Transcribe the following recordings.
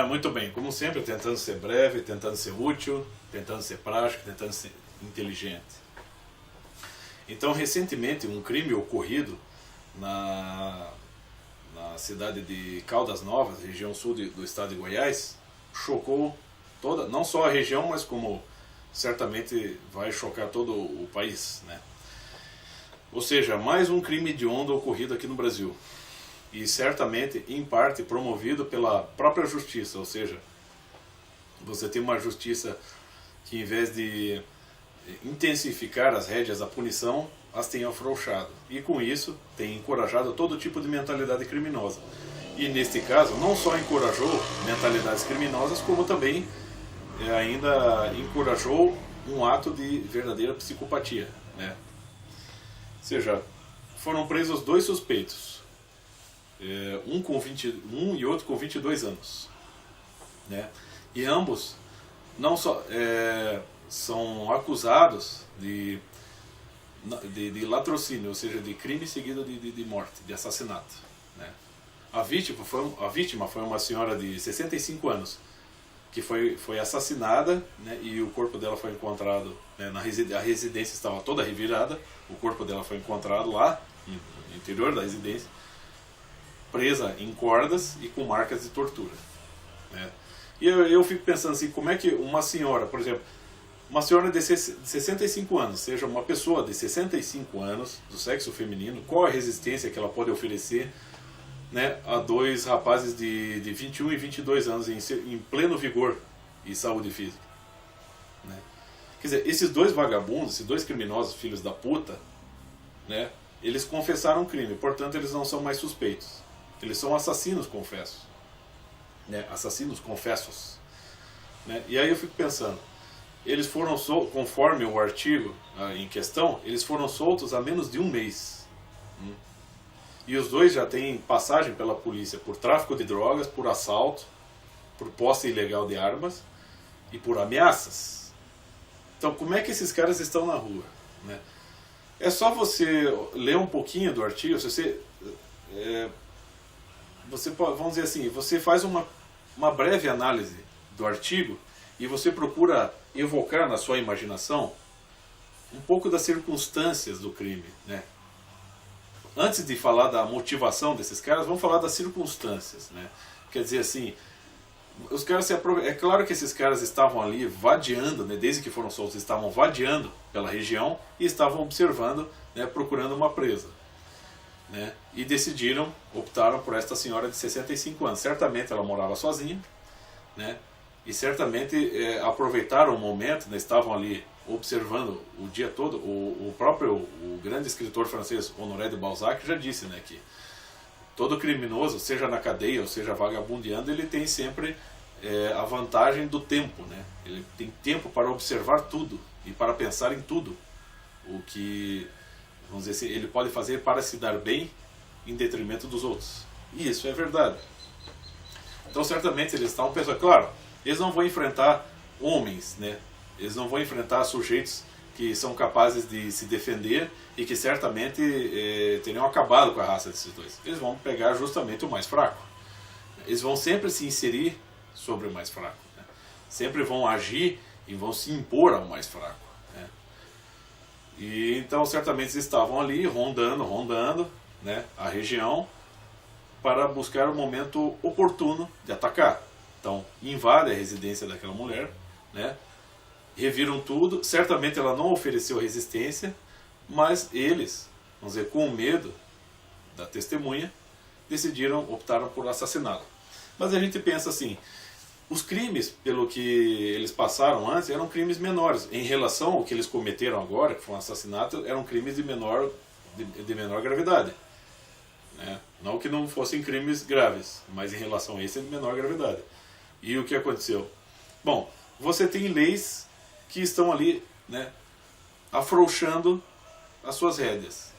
Muito bem, como sempre, tentando ser breve, tentando ser útil, tentando ser prático, tentando ser inteligente. Então, recentemente, um crime ocorrido na, na cidade de Caldas Novas, região sul do estado de Goiás, chocou toda, não só a região, mas como certamente vai chocar todo o país, né? Ou seja, mais um crime hediondo ocorrido aqui no Brasil. E certamente, em parte, promovido pela própria justiça. Ou seja, você tem uma justiça que, em vez de intensificar as rédeas da punição, as tem afrouxado. E com isso, tem encorajado todo tipo de mentalidade criminosa. E neste caso, não só encorajou mentalidades criminosas, como também ainda encorajou um ato de verdadeira psicopatia, né? Ou seja, foram presos dois suspeitos, um com 21 e outro com 22 anos, né? E ambos não só são acusados de latrocínio, ou seja, de crime seguido de morte, de assassinato, né? A vítima foi uma senhora de 65 anos, que foi assassinada, né, e o corpo dela foi encontrado, né, a residência estava toda revirada, o corpo dela foi encontrado lá, no interior da residência, presa em cordas e com marcas de tortura, né? E eu fico pensando assim, como é que uma senhora, por exemplo, uma senhora de 65 anos, seja uma pessoa de 65 anos, do sexo feminino, qual a resistência que ela pode oferecer, né, a dois rapazes de 21 e 22 anos em pleno vigor e saúde física, né? Quer dizer, esses dois vagabundos, esses dois criminosos, filhos da puta, né, eles confessaram o crime, portanto eles não são mais suspeitos. Eles são assassinos confessos, né, assassinos confessos, né? E aí eu fico pensando, eles foram soltos, conforme o artigo em questão, eles foram soltos há menos de um mês. E os dois já têm passagem pela polícia por tráfico de drogas, por assalto, por posse ilegal de armas e por ameaças. Então, como é que esses caras estão na rua, né? É só você ler um pouquinho do artigo, se você pode, vamos dizer assim, você faz uma breve análise do artigo e você procura evocar na sua imaginação um pouco das circunstâncias do crime, né? Antes de falar da motivação desses caras, vamos falar das circunstâncias, né? Quer dizer assim, os caras é claro que esses caras estavam ali vadiando, né? Desde que foram soltos, estavam vadiando pela região e estavam observando, né? Procurando uma presa, né? E optaram por esta senhora de 65 anos. Certamente ela morava sozinha, né? E certamente aproveitaram o momento, né? Estavam ali observando o dia todo. O grande escritor francês Honoré de Balzac já disse, né, que todo criminoso, seja na cadeia ou seja vagabundeando, ele tem sempre a vantagem do tempo, né? Ele tem tempo para observar tudo e para pensar em tudo o que, vamos dizer assim, ele pode fazer para se dar bem em detrimento dos outros. E isso é verdade. Então certamente eles estavam pensando, claro, eles não vão enfrentar homens, né? Eles não vão enfrentar sujeitos que são capazes de se defender e que certamente teriam acabado com a raça desses dois. Eles vão pegar justamente o mais fraco. Eles vão sempre se inserir sobre o mais fraco, né? Sempre vão agir e vão se impor ao mais fraco, né? E então certamente eles estavam ali rondando, né, a região para buscar o momento oportuno de atacar. Então invadem a residência daquela mulher, né? Reviram tudo, certamente ela não ofereceu resistência, mas eles, vamos dizer, com medo da testemunha, optaram por assassiná-la. Mas a gente pensa assim, os crimes, pelo que eles passaram antes, eram crimes menores. Em relação ao que eles cometeram agora, que foi um assassinato, eram crimes de menor gravidade, né? Não que não fossem crimes graves, mas em relação a esse é de menor gravidade. E o que aconteceu? Bom, você tem leis que estão ali, né, afrouxando as suas rédeas.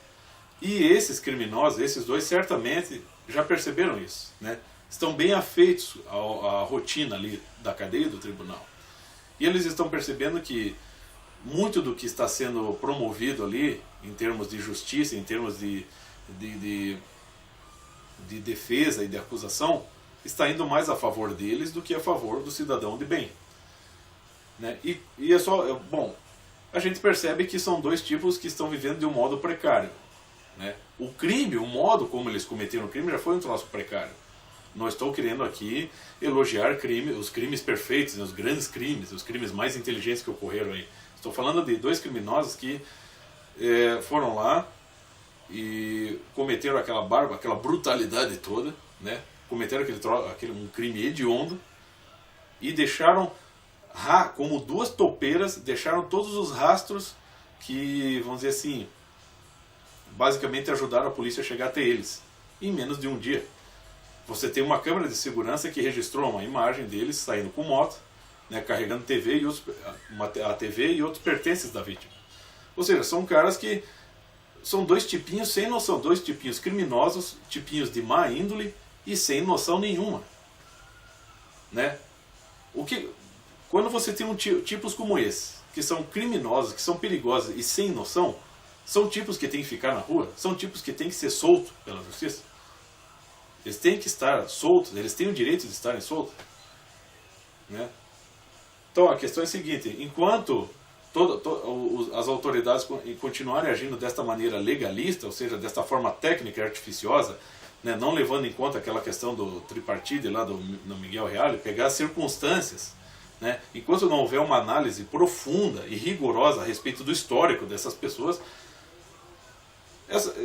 E esses criminosos, esses dois, certamente já perceberam isso, né? Estão bem afeitos à rotina ali da cadeia do tribunal. E eles estão percebendo que muito do que está sendo promovido ali, em termos de justiça, em termos de defesa e de acusação, está indo mais a favor deles do que a favor do cidadão de bem. Né? E é só, bom, a gente percebe que são dois tipos que estão vivendo de um modo precário. Né? O crime, o modo como eles cometeram o crime já foi um troço precário. Não estou querendo aqui elogiar os crimes perfeitos, né? Os grandes crimes, os crimes mais inteligentes que ocorreram aí. Estou falando de dois criminosos que foram lá e cometeram aquela brutalidade toda, né? Cometeram um crime hediondo e deixaram, como duas topeiras, deixaram todos os rastros que, vamos dizer assim, basicamente ajudaram a polícia a chegar até eles, em menos de um dia. Você tem uma câmera de segurança que registrou uma imagem deles saindo com moto, né, carregando a TV e outros pertences da vítima. Ou seja, são caras que são dois tipinhos sem noção, dois tipinhos criminosos, tipinhos de má índole e sem noção nenhuma. Né? Quando você tem tipos como esse, que são criminosos, que são perigosos e sem noção, são tipos que têm que ficar na rua, são tipos que têm que ser soltos pela justiça. Eles têm que estar soltos, eles têm o direito de estarem soltos. Né? Então a questão é a seguinte, enquanto as autoridades continuarem agindo desta maneira legalista, ou seja, desta forma técnica e artificiosa, né, não levando em conta aquela questão do tripartite lá do Miguel Reale, pegar as circunstâncias, né, enquanto não houver uma análise profunda e rigorosa a respeito do histórico dessas pessoas,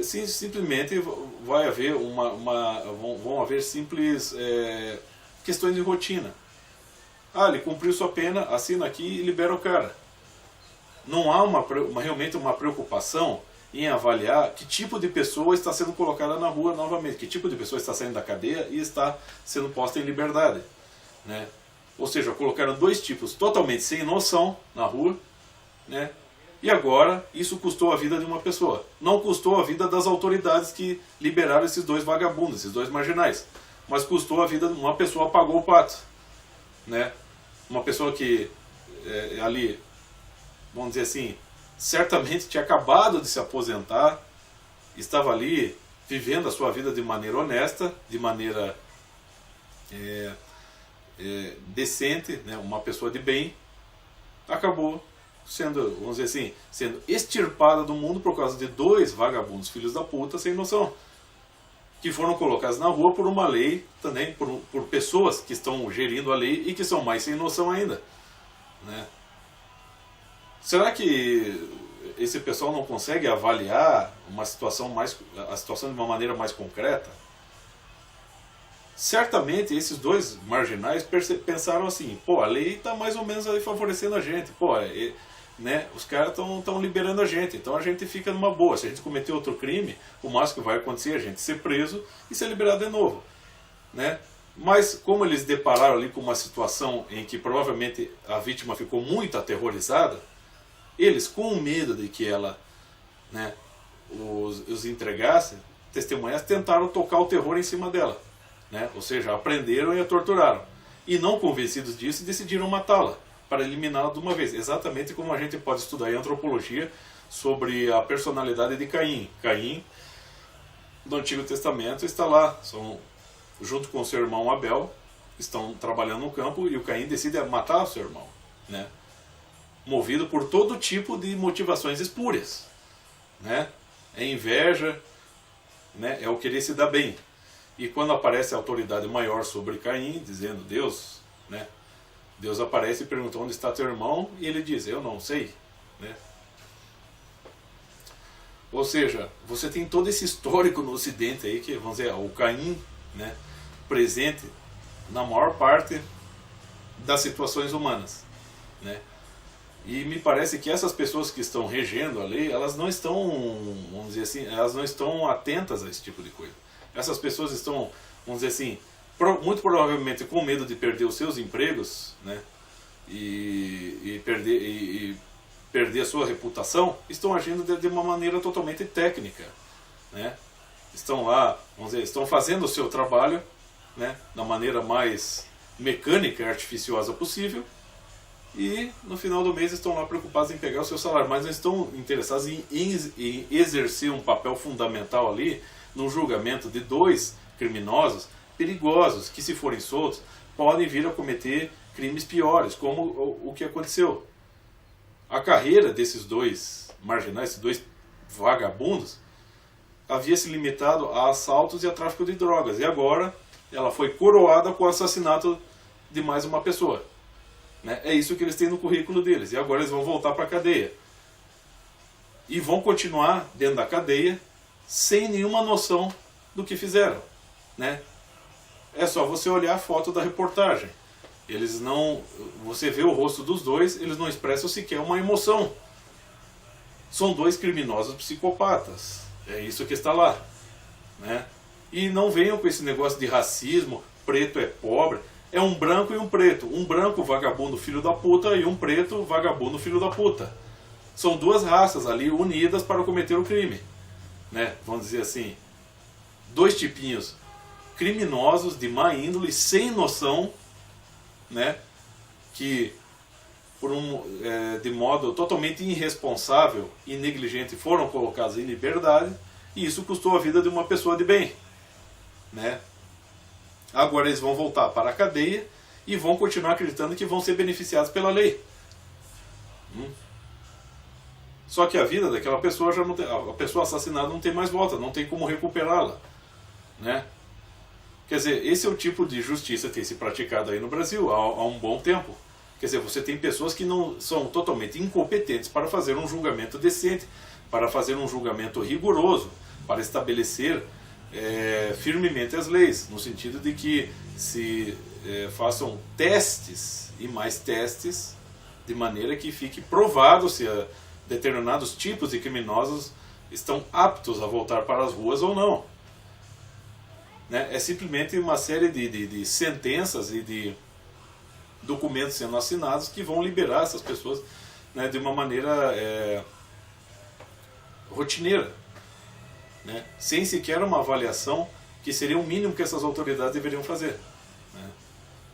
simplesmente vai haver vão haver simples questões de rotina. Ele cumpriu sua pena, assina aqui e libera o cara. Não há realmente uma preocupação em avaliar que tipo de pessoa está sendo colocada na rua novamente, que tipo de pessoa está saindo da cadeia e está sendo posta em liberdade. Né? Ou seja, colocaram dois tipos totalmente sem noção na rua, né? E agora isso custou a vida de uma pessoa. Não custou a vida das autoridades que liberaram esses dois vagabundos, esses dois marginais. Mas custou a vida de uma pessoa, pagou o pato. Né? Uma pessoa que ali, vamos dizer assim, certamente tinha acabado de se aposentar, estava ali vivendo a sua vida de maneira honesta, de maneira decente, né? Uma pessoa de bem, acabou sendo, vamos dizer assim, sendo extirpada do mundo por causa de dois vagabundos filhos da puta sem noção, que foram colocados na rua por uma lei também, por pessoas que estão gerindo a lei e que são mais sem noção ainda. Né? Será que esse pessoal não consegue avaliar a situação de uma maneira mais concreta? Certamente esses dois marginais pensaram assim, a lei está mais ou menos aí favorecendo a gente, né, os caras estão liberando a gente, então a gente fica numa boa. Se a gente cometer outro crime, o máximo que vai acontecer é a gente ser preso e ser liberado de novo. Né? Mas como eles depararam ali com uma situação em que provavelmente a vítima ficou muito aterrorizada, eles, com medo de que ela, né, os entregasse, testemunhas tentaram tocar o terror em cima dela. Né? Ou seja, aprenderam e a torturaram. E não convencidos disso, decidiram matá-la, para eliminá-la de uma vez. Exatamente como a gente pode estudar em antropologia sobre a personalidade de Caim. Caim, no Antigo Testamento, está lá, junto com o seu irmão Abel, estão trabalhando no campo e o Caim decide matar o seu irmão. Né? Movido por todo tipo de motivações espúrias. Né? É inveja, né? É o querer se dar bem. E quando aparece a autoridade maior sobre Caim, dizendo Deus, né? Deus aparece e pergunta onde está teu irmão, e ele diz, eu não sei. Né? Ou seja, você tem todo esse histórico no Ocidente aí, que vamos dizer, o Caim, né, presente na maior parte das situações humanas. Né? E me parece que essas pessoas que estão regendo a lei, elas não estão, vamos dizer assim, elas não estão atentas a esse tipo de coisa. Essas pessoas estão, vamos dizer assim, muito provavelmente com medo de perder os seus empregos, né, e perder a sua reputação, estão agindo de uma maneira totalmente técnica. Né? Estão lá, vamos dizer, estão fazendo o seu trabalho, né, da maneira mais mecânica e artificiosa possível, e no final do mês estão lá preocupados em pegar o seu salário, mas não estão interessados em exercer um papel fundamental ali no julgamento de dois criminosos perigosos, que se forem soltos, podem vir a cometer crimes piores, como o que aconteceu. A carreira desses dois marginais, esses dois vagabundos, havia se limitado a assaltos e a tráfico de drogas, e agora ela foi coroada com o assassinato de mais uma pessoa. Né? É isso que eles têm no currículo deles, e agora eles vão voltar para a cadeia. E vão continuar dentro da cadeia sem nenhuma noção do que fizeram. Né? É só você olhar a foto da reportagem. Eles não, você vê o rosto dos dois, eles não expressam sequer uma emoção. São dois criminosos psicopatas. É isso que está lá. Né? E não venham com esse negócio de racismo, preto é pobre. É um branco e um preto. Um branco vagabundo filho da puta e um preto vagabundo filho da puta. São duas raças ali unidas para cometer o crime. Né? Vamos dizer assim, dois tipinhos criminosos de má índole, sem noção, né? Que de modo totalmente irresponsável e negligente foram colocados em liberdade, e isso custou a vida de uma pessoa de bem. Né? Agora eles vão voltar para a cadeia e vão continuar acreditando que vão ser beneficiados pela lei. Só que a vida daquela pessoa já não tem, a pessoa assassinada não tem mais volta, não tem como recuperá-la. Né? Quer dizer, esse é o tipo de justiça que tem se praticado aí no Brasil há um bom tempo. Quer dizer, você tem pessoas que não são totalmente incompetentes para fazer um julgamento decente, para fazer um julgamento rigoroso, para estabelecer firmemente as leis, no sentido de que se façam testes e mais testes, de maneira que fique provado se determinados tipos de criminosos estão aptos a voltar para as ruas ou não. Né? É simplesmente uma série de sentenças e de documentos sendo assinados que vão liberar essas pessoas, né, de uma maneira rotineira, né, sem sequer uma avaliação que seria o mínimo que essas autoridades deveriam fazer. Né?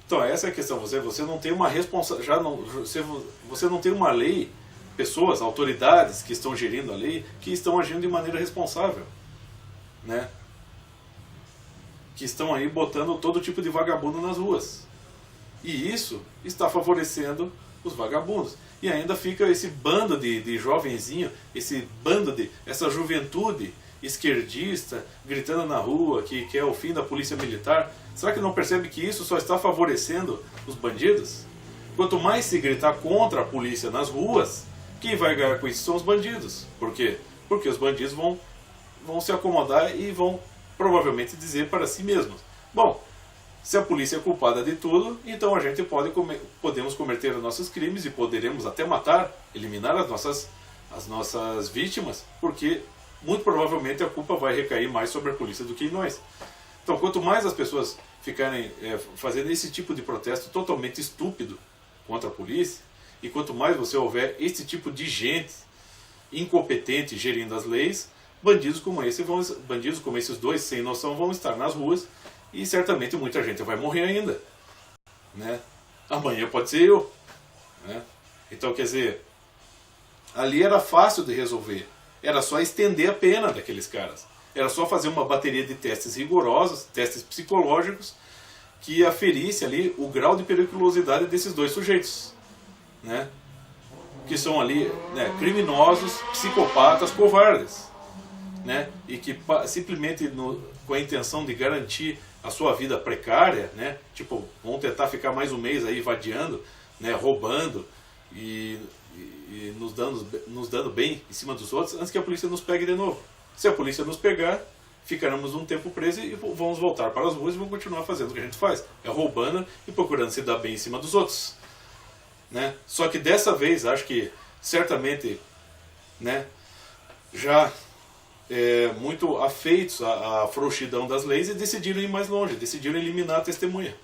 Então essa é a questão, você não tem uma você não tem uma lei, pessoas, autoridades que estão gerindo a lei, que estão agindo de maneira responsável. Né? Que estão aí botando todo tipo de vagabundo nas ruas. E isso está favorecendo os vagabundos. E ainda fica esse bando de jovenzinho, essa juventude esquerdista, gritando na rua que quer o fim da polícia militar. Será que não percebe que isso só está favorecendo os bandidos? Quanto mais se gritar contra a polícia nas ruas, quem vai ganhar com isso são os bandidos. Por quê? Porque os bandidos vão se acomodar e vão provavelmente dizer para si mesmos: bom, se a polícia é culpada de tudo, então a gente podemos cometer os nossos crimes e poderemos até matar, eliminar as nossas vítimas, porque muito provavelmente a culpa vai recair mais sobre a polícia do que em nós. Então, quanto mais as pessoas ficarem fazendo esse tipo de protesto totalmente estúpido contra a polícia, e quanto mais você houver esse tipo de gente incompetente gerindo as leis, bandidos como esses dois sem noção vão estar nas ruas, e certamente muita gente vai morrer ainda. Né? Amanhã pode ser eu. Né? Então, quer dizer, ali era fácil de resolver. Era só estender a pena daqueles caras. Era só fazer uma bateria de testes rigorosos, testes psicológicos, que aferisse ali o grau de periculosidade desses dois sujeitos. Né? Que são ali, né, criminosos, psicopatas, covardes. Né? E que simplesmente com a intenção de garantir a sua vida precária, né? Tipo, vão tentar ficar mais um mês aí vadiando, né, roubando e nos dando bem em cima dos outros, antes que a polícia nos pegue de novo. Se a polícia nos pegar, ficaremos um tempo presos e vamos voltar para as ruas e vamos continuar fazendo o que a gente faz, roubando e procurando se dar bem em cima dos outros. Né? Só que dessa vez, acho que certamente, né, já muito afeitos à frouxidão das leis, e decidiram ir mais longe, decidiram eliminar a testemunha.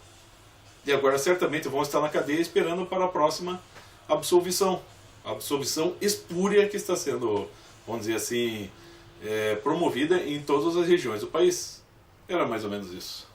E agora certamente vão estar na cadeia esperando para a próxima absolvição. A absolvição espúria que está sendo, vamos dizer assim, promovida em todas as regiões do país. Era mais ou menos isso.